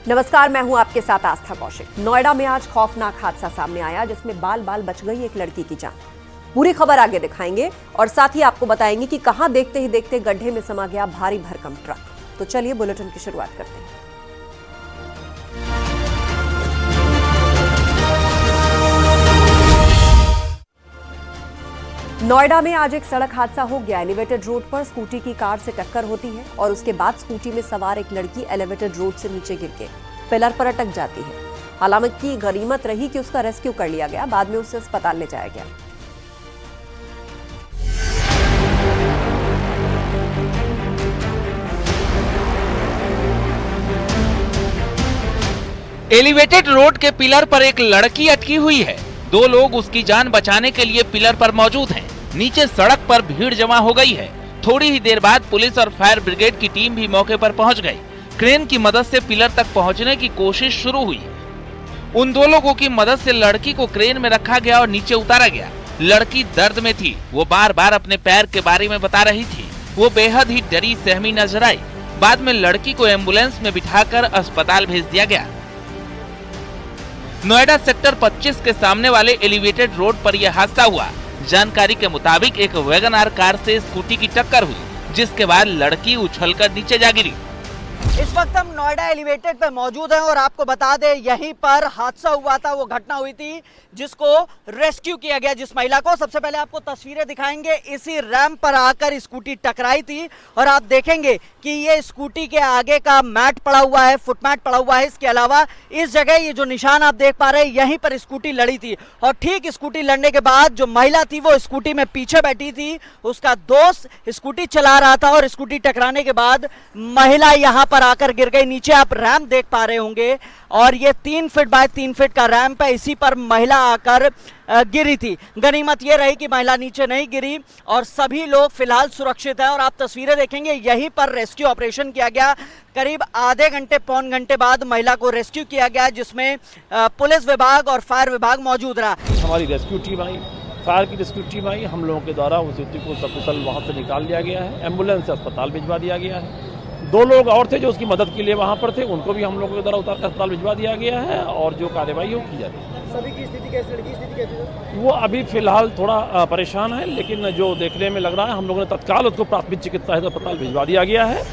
नमस्कार, मैं हूं आपके साथ आस्था कौशिक। नोएडा में आज खौफनाक हादसा सामने आया जिसमें बाल बाल बच गई एक लड़की की जान। पूरी खबर आगे दिखाएंगे और साथ ही आपको बताएंगे कि कहां देखते ही देखते गड्ढे में समा गया भारी भरकम ट्रक। तो चलिए बुलेटिन की शुरुआत करते हैं। नोएडा में आज एक सड़क हादसा हो गया। एलिवेटेड रोड पर स्कूटी की कार से टक्कर होती है और उसके बाद स्कूटी में सवार एक लड़की एलिवेटेड रोड से नीचे गिर के पिलर पर अटक जाती है। हालांकि गनीमत रही कि उसका रेस्क्यू कर लिया गया, बाद में उसे अस्पताल ले जाया गया। एलिवेटेड रोड के पिलर पर एक लड़की अटकी हुई है। 2 लोग उसकी जान बचाने के लिए पिलर पर मौजूद हैं। नीचे सड़क पर भीड़ जमा हो गई है। थोड़ी ही देर बाद पुलिस और फायर ब्रिगेड की टीम भी मौके पर पहुंच गई। क्रेन की मदद से पिलर तक पहुंचने की कोशिश शुरू हुई। उन 2 लोगों की मदद से लड़की को क्रेन में रखा गया और नीचे उतारा गया। लड़की दर्द में थी। वो बार बार अपने पैर के बारे में बता रही थी। वो बेहद ही डरी सहमी नजर आई। बाद में लड़की को एम्बुलेंस में बिठाकर अस्पताल भेज दिया गया। नोएडा सेक्टर 25 के सामने वाले एलिवेटेड रोड पर यह हादसा हुआ। जानकारी के मुताबिक एक वैगनआर कार से स्कूटी की टक्कर हुई, जिसके बाद लड़की उछलकर नीचे जा गिरी। इस वक्त हम नोएडा एलिवेटेड पे मौजूद हैं और आपको बता दें यहीं पर हादसा हुआ था। वो घटना हुई थी जिसको रेस्क्यू किया गया जिस महिला को। सबसे पहले आपको तस्वीरें दिखाएंगे। इसी रैंप पर आकर स्कूटी टकराई थी और आप देखेंगे कि ये स्कूटी के आगे का मैट पड़ा हुआ है, फुट मैट पड़ा हुआ है। इसके अलावा इस जगह ये जो निशान आप देख पा रहे हैं यहीं पर स्कूटी लड़ी थी और ठीक स्कूटी लड़ने के बाद जो महिला थी वो स्कूटी में पीछे बैठी थी। उसका दोस्त स्कूटी चला रहा था और स्कूटी टकराने के बाद महिला यहाँ पर आकर गिर गई। नीचे आप रैंप देख पा रहे होंगे और ये 3 फीट बाय 3 फीट का रैंप है। इसी पर महिला आकर गिरी थी। गनीमत ये रही कि महिला नीचे नहीं गिरी और सभी लोग फिलहाल सुरक्षित हैं और आप तस्वीरें देखेंगे यहीं पर रेस्क्यू ऑपरेशन किया गया। करीब आधे घंटे पौन घंटे बाद महिला को रेस्क्यू किया गया जिसमें पुलिस विभाग और फायर विभाग मौजूद रहा। हमारी रेस्क्यू टीम आई, फायर की रेस्क्यू टीम आई। हम लोगों के द्वारा उस व्यक्ति को सकुशल वहाँ से निकाल लिया गया है। एम्बुलेंस से अस्पताल भिजवा दिया गया है। 2 लोग और थे जो उसकी मदद के लिए वहाँ पर थे, उनको भी हम लोगों के द्वारा उतार कर अस्पताल भिजवा दिया गया है और जो कार्रवाई वो की जा रही है। सभी की स्थिति कैसी, लड़की की स्थिति कैसी है? वो अभी फिलहाल थोड़ा परेशान है, लेकिन जो देखने में लग रहा है हम लोगों ने तत्काल उसको प्राथमिक चिकित्सा हेतु अस्पताल भिजवा दिया गया है।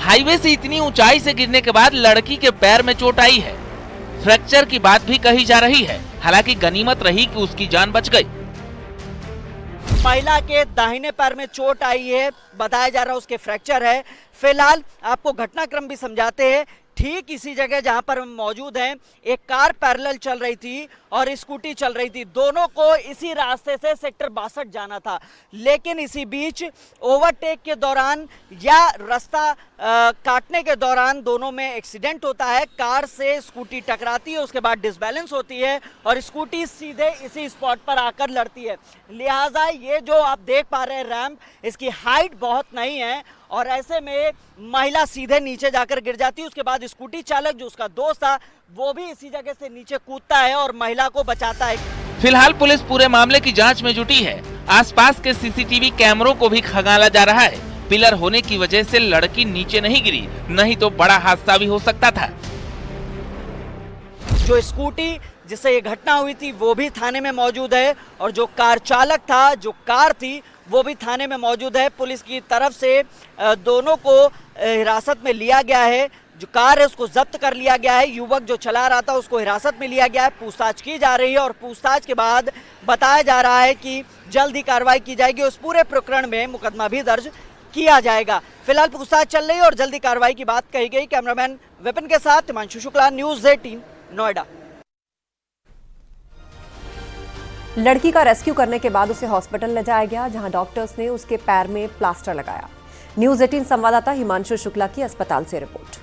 हाईवे से इतनी ऊंचाई से गिरने के बाद लड़की के पैर में चोट आई है। फ्रैक्चर की बात भी कही जा रही है। हालांकि गनीमत रही कि उसकी जान बच गई। महिला के दाहिने पैर में चोट आई है, बताया जा रहा है उसके फ्रैक्चर है। फिलहाल आपको घटनाक्रम भी समझाते हैं। ठीक इसी जगह जहां पर हम मौजूद हैं एक कार पैरेलल चल रही थी और स्कूटी चल रही थी। दोनों को इसी रास्ते से सेक्टर 62 जाना था, लेकिन इसी बीच ओवरटेक के दौरान या रास्ता काटने के दौरान दोनों में एक्सीडेंट होता है। कार से स्कूटी टकराती है, उसके बाद डिसबैलेंस होती है और स्कूटी सीधे इसी स्पॉट पर आकर लड़ती है। लिहाजा ये जो आप देख पा रहे हैं रैंप, इसकी हाइट बहुत नहीं है और ऐसे में महिला सीधे नीचे जाकर गिर जाती है। उसके बाद स्कूटी चालक जो उसका दोस्त था वो भी इसी जगह से नीचे कूदता है और महिला को बचाता है। फिलहाल पुलिस पूरे मामले की जांच में जुटी है। आसपास के सीसीटीवी कैमरों को भी खंगाला जा रहा है। पिलर होने की वजह से लड़की नीचे नहीं गिरी, नहीं तो बड़ा हादसा भी हो सकता था। जो स्कूटी जिससे ये घटना हुई थी वो भी थाने में मौजूद है और जो कार चालक था, जो कार थी, वो भी थाने में मौजूद है। पुलिस की तरफ से दोनों को हिरासत में लिया गया है। जो कार है उसको जब्त कर लिया गया है। युवक जो चला रहा था उसको हिरासत में लिया गया है। पूछताछ की जा रही है और पूछताछ के बाद बताया जा रहा है कि जल्द ही कार्रवाई की जाएगी। उस पूरे प्रकरण में मुकदमा भी दर्ज किया जाएगा। फिलहाल पूछताछ चल रही है और जल्दी कार्रवाई की बात कही गई। कैमरामैन विपिन के साथ हिमांशु शुक्ला, न्यूज़ 18 नोएडा। लड़की का रेस्क्यू करने के बाद उसे हॉस्पिटल ले जाया गया जहां डॉक्टर्स ने उसके पैर में प्लास्टर लगाया। न्यूज़ 18 संवाददाता हिमांशु शुक्ला की अस्पताल से रिपोर्ट।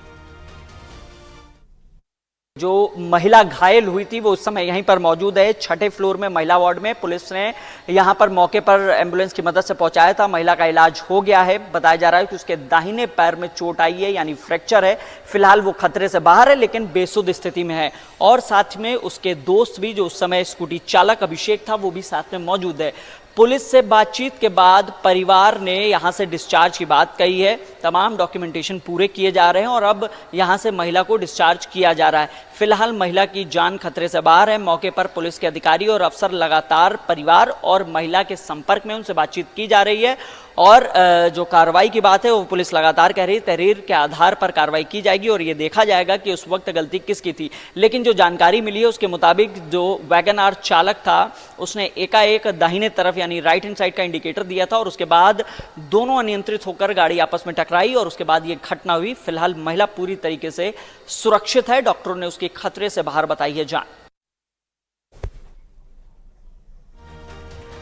जो महिला घायल हुई थी वो उस समय यहीं पर मौजूद है। 6ठे फ्लोर में महिला वार्ड में पुलिस ने यहां पर मौके पर एम्बुलेंस की मदद से पहुंचाया था। महिला का इलाज हो गया है। बताया जा रहा है कि उसके दाहिने पैर में चोट आई है, यानी फ्रैक्चर है। फिलहाल वो खतरे से बाहर है लेकिन बेसुध स्थिति में है और साथ में उसके दोस्त भी, जो उस समय स्कूटी चालक अभिषेक था, वो भी साथ में मौजूद है। पुलिस से बातचीत के बाद परिवार ने यहां से डिस्चार्ज की बात कही है। तमाम डॉक्यूमेंटेशन पूरे किए जा रहे हैं और अब यहां से महिला को डिस्चार्ज किया जा रहा है। फिलहाल महिला की जान खतरे से बाहर है। मौके पर पुलिस के अधिकारी और अफसर लगातार परिवार और महिला के संपर्क में, उनसे बातचीत की जा रही है और जो कार्रवाई की बात है वो पुलिस लगातार कह रही है तहरीर के आधार पर कार्रवाई की जाएगी और ये देखा जाएगा कि उस वक्त गलती किसकी थी। लेकिन जो जानकारी मिली है उसके मुताबिक जो वैगन आर चालक था उसने एकाएक दाहिने तरफ यानी राइट हैंड साइड का इंडिकेटर दिया था और उसके बाद दोनों अनियंत्रित होकर गाड़ी आपस में टकराई और उसके बाद ये घटना हुई। फिलहाल महिला पूरी तरीके से सुरक्षित है। डॉक्टरों ने उसकी खतरे से बाहर बताई है जान।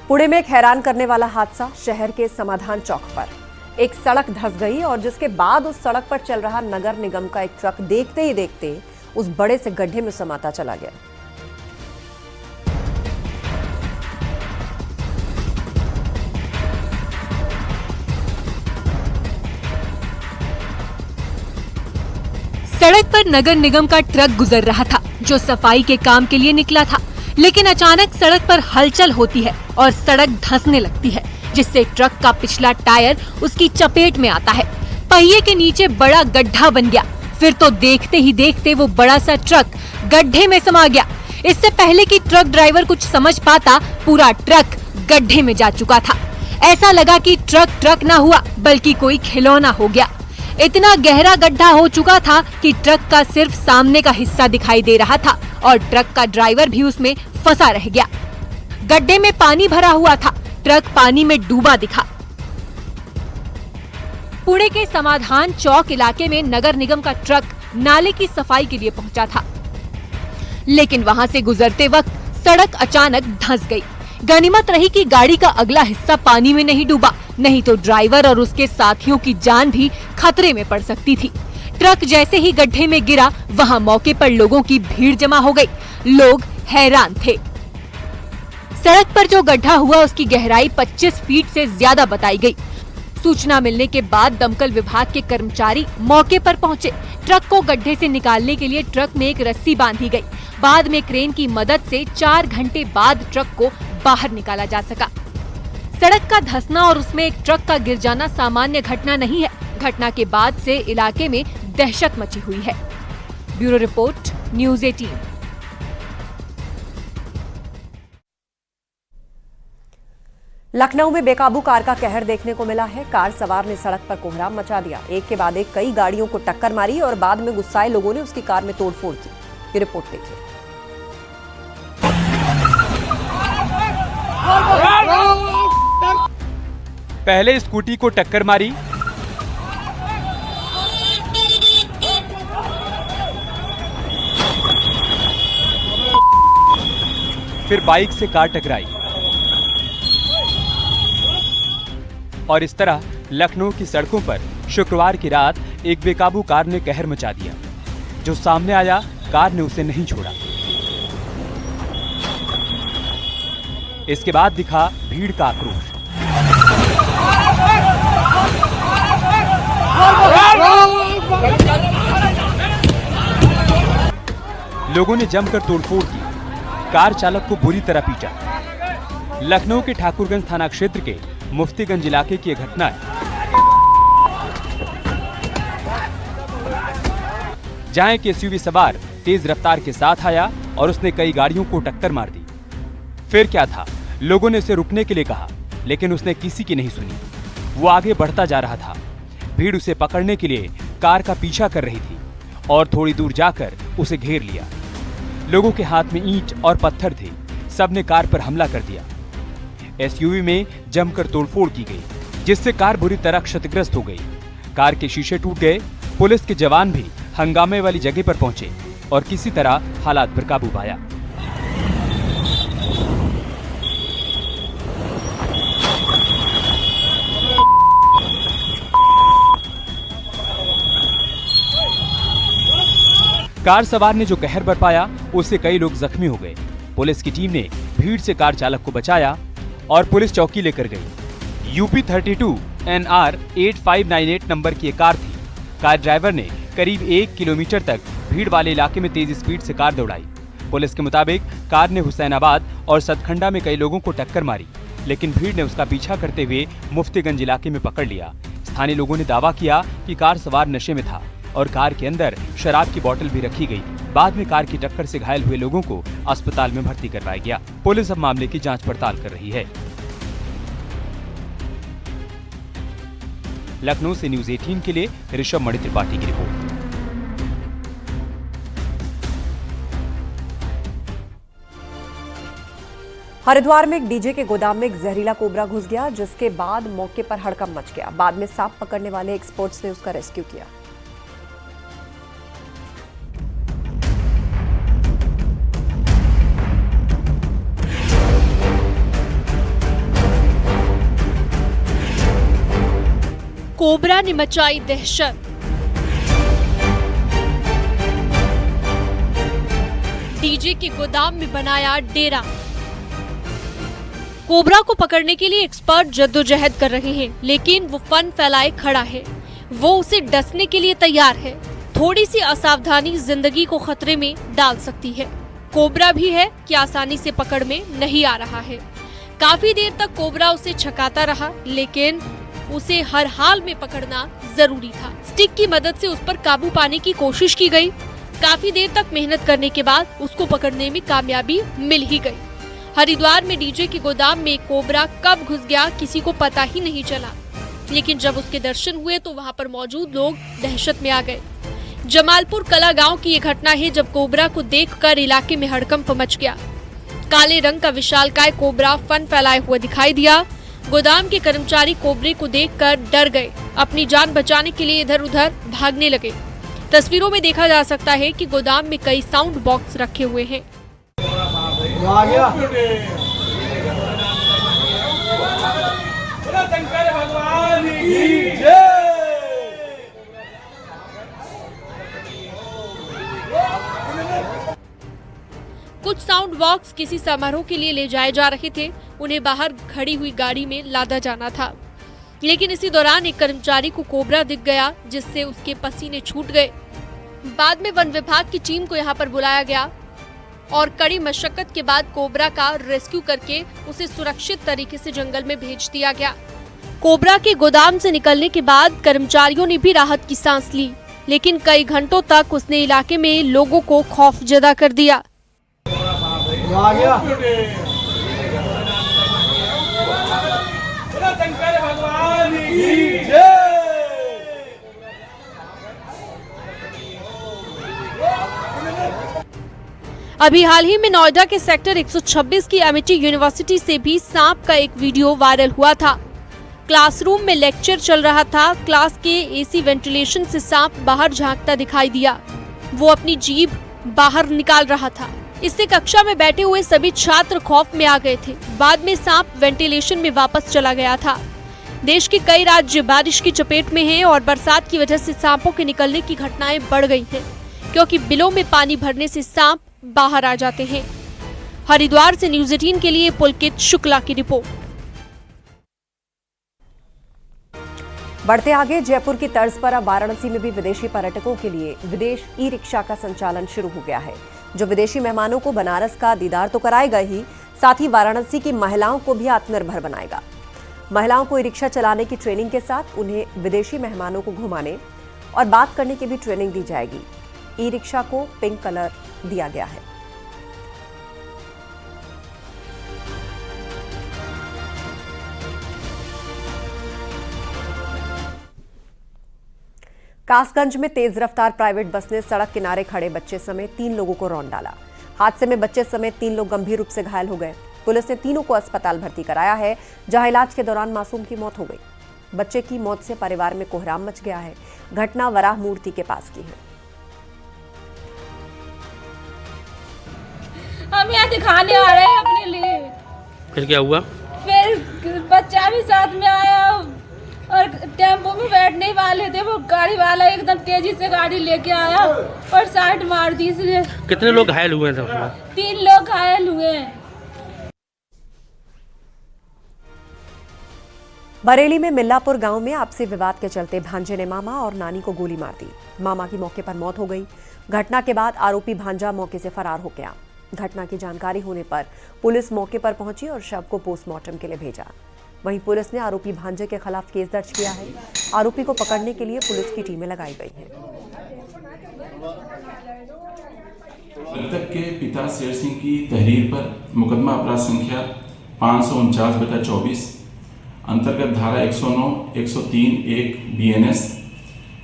पुणे में एक हैरान करने वाला हादसा शहर के समाधान चौक पर। एक सड़क धंस गई और जिसके बाद उस सड़क पर चल रहा नगर निगम का एक ट्रक देखते ही देखते उस बड़े से गड्ढे में समाता चला गया। सड़क पर नगर निगम का ट्रक गुजर रहा था जो सफाई के काम के लिए निकला था, लेकिन अचानक सड़क पर हलचल होती है और सड़क धंसने लगती है, जिससे ट्रक का पिछला टायर उसकी चपेट में आता है। पहिए के नीचे बड़ा गड्ढा बन गया। फिर तो देखते ही देखते वो बड़ा सा ट्रक गड्ढे में समा गया। इससे पहले कि ट्रक ड्राइवर कुछ समझ पाता, पूरा ट्रक गड्ढे में जा चुका था। ऐसा लगा कि ट्रक ना हुआ बल्कि कोई खिलौना हो गया। इतना गहरा गड्ढा हो चुका था कि ट्रक का सिर्फ सामने का हिस्सा दिखाई दे रहा था और ट्रक का ड्राइवर भी उसमें फंसा रह गया। गड्ढे में पानी भरा हुआ था, ट्रक पानी में डूबा दिखा। पुणे के समाधान चौक इलाके में नगर निगम का ट्रक नाले की सफाई के लिए पहुंचा था, लेकिन वहां से गुजरते वक्त सड़क अचानक धंस गई। गनीमत रही कि गाड़ी का अगला हिस्सा पानी में नहीं डूबा, नहीं तो ड्राइवर और उसके साथियों की जान भी खतरे में पड़ सकती थी। ट्रक जैसे ही गड्ढे में गिरा, वहां मौके पर लोगों की भीड़ जमा हो गई। लोग हैरान थे। सड़क पर जो गड्ढा हुआ उसकी गहराई 25 फीट से ज्यादा बताई गई। सूचना मिलने के बाद दमकल विभाग के कर्मचारी मौके पर पहुंचे। ट्रक को गड्ढे से निकालने के लिए ट्रक में एक रस्सी बांधी गई। बाद में क्रेन की मदद से 4 घंटे बाद ट्रक को बाहर निकाला जा सका। सड़क का धंसना और उसमें एक ट्रक का गिर जाना सामान्य घटना नहीं है। घटना के बाद से इलाके में दहशत मची हुई है। Bureau report, news 18। लखनऊ में बेकाबू कार का कहर देखने को मिला है। कार सवार ने सड़क पर कोहराम मचा दिया। एक के बाद एक कई गाड़ियों को टक्कर मारी और बाद में गुस्साए लोगों ने उसकी कार में तोड़फोड़ की। ये रिपोर्ट देखिए। पहले स्कूटी को टक्कर मारी, फिर बाइक से कार टकराई और इस तरह लखनऊ की सड़कों पर शुक्रवार की रात एक बेकाबू कार ने कहर मचा दिया। जो सामने आया, कार ने उसे नहीं छोड़ा। इसके बाद दिखा भीड़ का आक्रोश। लोगों ने जमकर तोड़फोड़ की। कार चालक को बुरी तरह पीटा। लखनऊ के ठाकुरगंज थाना क्षेत्र के मुफ्तीगंज इलाके की यह घटना है, जहां एक एसयूवी सवार तेज रफ्तार के साथ आया और उसने कई गाड़ियों को टक्कर मार दी। फिर क्या था, लोगों ने उसे रुकने के लिए कहा, लेकिन उसने किसी की नहीं सुनी। वो आगे बढ़ता जा रहा था। भीड़ उसे पकड़ने के लिए कार का पीछा कर रही थी और थोड़ी दूर जाकर उसे घेर लिया। लोगों के हाथ में ईंट और पत्थर थे। सबने कार पर हमला कर दिया। एसयूवी में जमकर तोड़फोड़ की गई, जिससे कार बुरी तरह क्षतिग्रस्त हो गई। कार के शीशे टूट गए। पुलिस के जवान भी हंगामे वाली जगह पर पहुंचे और किसी तरह हालात पर काबू पाया। कार सवार ने जो कहर बरपाया, उससे कई लोग जख्मी हो गए। पुलिस की टीम ने भीड़ से कार चालक को बचाया और पुलिस चौकी लेकर गई। यूपी 32 NR 8598 नंबर की एक कार थी। कार ड्राइवर ने करीब 1 किलोमीटर तक भीड़ वाले इलाके में तेज स्पीड से कार दौड़ाई। पुलिस के मुताबिक कार ने हुसैनाबाद और सतखंडा में कई लोगों को टक्कर मारी। लेकिन भीड़ ने उसका पीछा करते हुए मुफ्तीगंज इलाके में पकड़ लिया। स्थानीय लोगों ने दावा किया कि कार सवार नशे में था और कार के अंदर शराब की बोतल भी रखी गई। बाद में कार की टक्कर से घायल हुए लोगों को अस्पताल में भर्ती करवाया गया। पुलिस अब मामले की जांच पड़ताल कर रही है। लखनऊ से न्यूज़ 18 के लिए ऋषभ मणि त्रिपाठी की रिपोर्ट। हरिद्वार में एक डीजे के गोदाम में एक जहरीला कोबरा घुस गया, जिसके बाद मौके पर हड़कंप मच गया। बाद में सांप पकड़ने वाले एक्सपर्ट्स ने उसका रेस्क्यू किया। कोबरा ने मचाई दहशत। डीजे के गोदाम में बनाया डेरा। कोबरा को पकड़ने के लिए एक्सपर्ट जद्दोजहद कर रहे हैं, लेकिन वो फन फैलाए खड़ा है। वो उसे डसने के लिए तैयार है। थोड़ी सी असावधानी जिंदगी को खतरे में डाल सकती है। कोबरा भी है कि आसानी से पकड़ में नहीं आ रहा है। काफी देर तक कोबरा उसे छकाता रहा, लेकिन उसे हर हाल में पकड़ना जरूरी था। स्टिक की मदद से उस पर काबू पाने की कोशिश की गई। काफी देर तक मेहनत करने के बाद उसको पकड़ने में कामयाबी मिल ही गई। हरिद्वार में डीजे के गोदाम में कोबरा कब घुस गया किसी को पता ही नहीं चला, लेकिन जब उसके दर्शन हुए तो वहां पर मौजूद लोग दहशत में आ गए। जमालपुर कला गांव की ये घटना है, जब कोबरा को देखकर इलाके में हड़कंप मच गया। काले रंग का विशालकाय कोबरा फन फैलाए हुए दिखाई दिया। गोदाम के कर्मचारी कोबरे को देखकर डर गए। अपनी जान बचाने के लिए इधर उधर भागने लगे। तस्वीरों में देखा जा सकता है कि गोदाम में कई साउंड बॉक्स रखे हुए हैं। कुछ साउंड बॉक्स किसी समारोह के लिए ले जाए जा रहे थे। उन्हें बाहर खड़ी हुई गाड़ी में लादा जाना था, लेकिन इसी दौरान एक कर्मचारी को कोबरा दिख गया, जिससे उसके पसीने छूट गए। बाद में वन विभाग की टीम को यहां पर बुलाया गया और कड़ी मशक्कत के बाद कोबरा का रेस्क्यू करके उसे सुरक्षित तरीके से जंगल में भेज दिया गया। कोबरा के गोदाम से निकलने के बाद कर्मचारियों ने भी राहत की सांस ली, लेकिन कई घंटों तक उसने इलाके में लोगों को खौफजदा कर दिया। अभी हाल ही में नोएडा के सेक्टर 126 की एमिटी यूनिवर्सिटी से भी सांप का एक वीडियो वायरल हुआ था। क्लासरूम में लेक्चर चल रहा था। क्लास के एसी वेंटिलेशन से सांप बाहर झांकता दिखाई दिया। वो अपनी जीभ बाहर निकाल रहा था। इससे कक्षा में बैठे हुए सभी छात्र खौफ में आ गए थे। बाद में सांप वेंटिलेशन में वापस चला गया था। देश के कई राज्य बारिश की चपेट में हैं और बरसात की वजह से सांपों के निकलने की घटनाएं बढ़ गई हैं, क्योंकि बिलों में पानी भरने से सांप बाहर आ जाते हैं। हरिद्वार से न्यूज़ 18 के लिए पुलकित शुक्ला की रिपोर्ट। बढ़ते आगे, जयपुर की तर्ज पर अब वाराणसी में भी विदेशी पर्यटकों के लिए विदेश ई रिक्शा का संचालन शुरू हो गया है, जो विदेशी मेहमानों को बनारस का दीदार तो कराएगा ही, साथ ही वाराणसी की महिलाओं को भी आत्मनिर्भर बनाएगा। महिलाओं को ई रिक्शा चलाने की ट्रेनिंग के साथ उन्हें विदेशी मेहमानों को घुमाने और बात करने की भी ट्रेनिंग दी जाएगी। ई रिक्शा को पिंक कलर दिया गया है। कासगंज में तेज रफ्तार प्राइवेट बस ने सड़क किनारे खड़े बच्चे समेत 3 लोगों को रौंद डाला। हादसे में बच्चे समेत 3 लोग गंभीर रूप से घायल हो गए। पुलिस ने तीनों को अस्पताल भर्ती कराया है, जहां इलाज के दौरान मासूम की मौत हो गई। बच्चे की मौत से परिवार में कोहराम मच गया है। घटना वराह मूर्ति के पास की है। हम यहाँ दिखाने आ रहे हैं अपने लिए। फिर क्या हुआ? फिर बच्चा भी साथ में आया और टेम्पो में बैठने वाले थे, वो गाड़ी वाला एकदम तेजी से गाड़ी लेके आया और साइड मार दी इसने। कितने लोग घायल हुए थे उसमें? 3 लोग घायल हुए। बरेली में मिल्लापुर गांव में आपसी विवाद के चलते भांजे ने मामा और नानी को गोली मार दी। मामा की मौके पर मौत हो गई। घटना के बाद आरोपी भांजा मौके से फरार हो गया। घटना की जानकारी होने पर पुलिस मौके पर पहुंची और शव को पोस्टमार्टम के लिए भेजा। वहीं पुलिस ने आरोपी भांजे के खिलाफ केस दर्ज किया है। आरोपी को पकड़ने के लिए पुलिस की टीमें लगाई गई हैं। मृतक के पिता शेर सिंह की तहरीर पर मुकदमा अपराध संख्या 549/24 अंतर्गत धारा 109, 103(1) BNS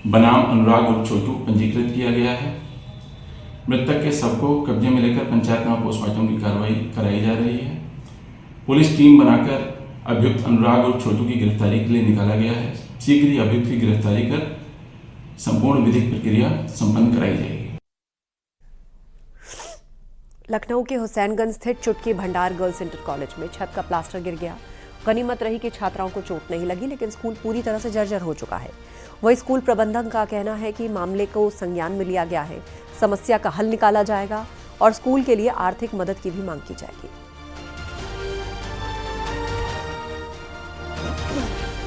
बनाम अनुराग उर्फ छोटू पंजीकृत किया गया है। मृतक के शव को कब्जे में लेकर पंचायतनामा पोस्टमार्टम की कार्रवाई कराई जा रही है। पुलिस टीम बनाकर अभियुक्त अनुराग उर्फ छोटू की गिरफ्तारी के लिए निकाला गया है। शीघ्र ही अभियुक्त की गिरफ्तारी कर संपूर्ण विधिक प्रक्रिया संपन्न कराई जाएगी। लखनऊ के हुसैनगंज स्थित चुटकी भंडार गर्ल्स इंटर कॉलेज में छत का प्लास्टर गिर गया। गनीमत रही कि छात्राओं को चोट नहीं लगी, लेकिन स्कूल पूरी तरह से जर्जर हो चुका है। वही स्कूल प्रबंधन का कहना है कि मामले को संज्ञान में लिया गया है, समस्या का हल निकाला जाएगा और स्कूल के लिए आर्थिक मदद की भी मांग की जाएगी।